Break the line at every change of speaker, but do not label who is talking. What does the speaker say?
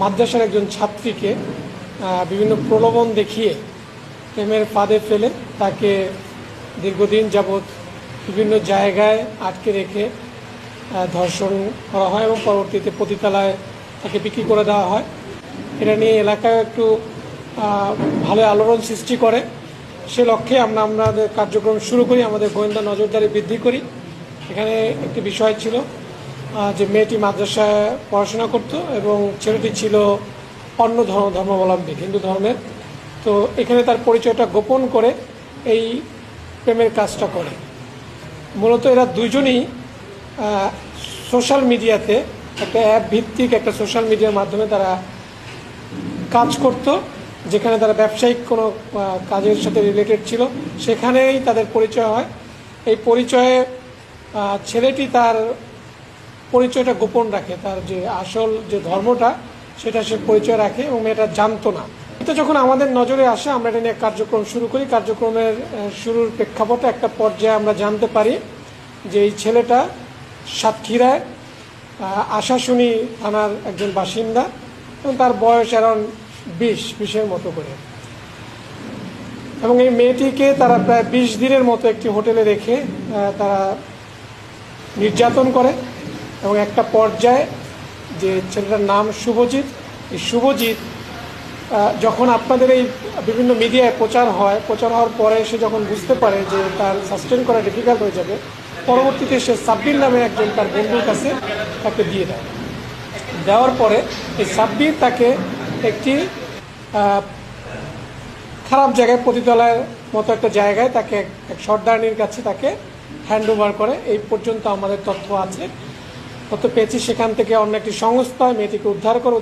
মাদ্রাসার একজন ছাত্রীকে বিভিন্ন প্রলোভন দেখিয়ে প্রেমের ফাঁদে ফেলে তাকে দীর্ঘদিন যাবৎ বিভিন্ন জায়গায় আটকে রেখে ধর্ষণ করা হয় এবং পরবর্তীতে পতিতালয়ে তাকে বিক্রি করে দেওয়া হয়। এটা নিয়ে এলাকায় একটু ভালো আলোড়ন সৃষ্টি করে। সে লক্ষ্যে আমরা আমাদের কার্যক্রম শুরু করি, আমাদের গোয়েন্দা নজরদারি বৃদ্ধি করি। এখানে একটি বিষয় ছিল যে মেয়েটি মাদ্রাসায় পড়াশোনা করত এবং ছেলেটি ছিল অন্য ধর্মাবলম্বী, হিন্দু ধর্মের। তো এখানে তার পরিচয়টা গোপন করে এই প্রেমের কাজটা করে। মূলত এরা দুজনেই সোশ্যাল মিডিয়াতে একটা অ্যাপ ভিত্তিক একটা সোশ্যাল মিডিয়ার মাধ্যমে তারা কাজ করত, যেখানে তারা ব্যবসায়িক কোনো কাজের সাথে রিলেটেড ছিল। সেখানেই তাদের পরিচয় হয়। এই পরিচয়ে ছেলেটি তার পরিচয়টা গোপন রাখে, তার যে আসল যে ধর্মটা সেটা সে পরিচয় রাখে এবং মেয়েটা জানতো না। এটা যখন আমাদের নজরে আসে আমরা এটা নিয়ে কার্যক্রম শুরু করি। কার্যক্রমের শুরুর প্রেক্ষাপটে একটা পর্যায়ে আমরা জানতে পারি যে এই ছেলেটা সাতক্ষীরায় আশাশুনি থানার একজন বাসিন্দা এবং তার বয়স অ্যারাউন্ড 20-20-এর মতো করে। এবং এই মেয়েটিকে তারা প্রায় 20 দিনের মতো একটি হোটেলে রেখে তারা নির্যাতন করে এবং একটা পর্যায়ে যে ছেলেটার নাম শুভজিৎ, এই শুভজিৎ যখন আপনাদের এই বিভিন্ন মিডিয়ায় প্রচার হওয়ার পরে সে যখন বুঝতে পারে যে তার সাস্টেন করা ডিফিকাল্ট হয়ে যাবে, পরবর্তীতে সে সাব্বির নামে একজন তার বন্ধুর কাছে তাকে দিয়ে দেয়। দেওয়ার পরে এই সাব্বির তাকে একটি খারাপ জায়গায়, পতিতালয়ের মতো একটা জায়গায় তাকে এক সর্দারনির কাছে তাকে হ্যান্ড ওভার করে। এই পর্যন্ত আমাদের তথ্য আছে, তথ্য পেয়েছি। সেখান থেকে অন্য একটি সংস্থা মেয়েটিকে উদ্ধার করে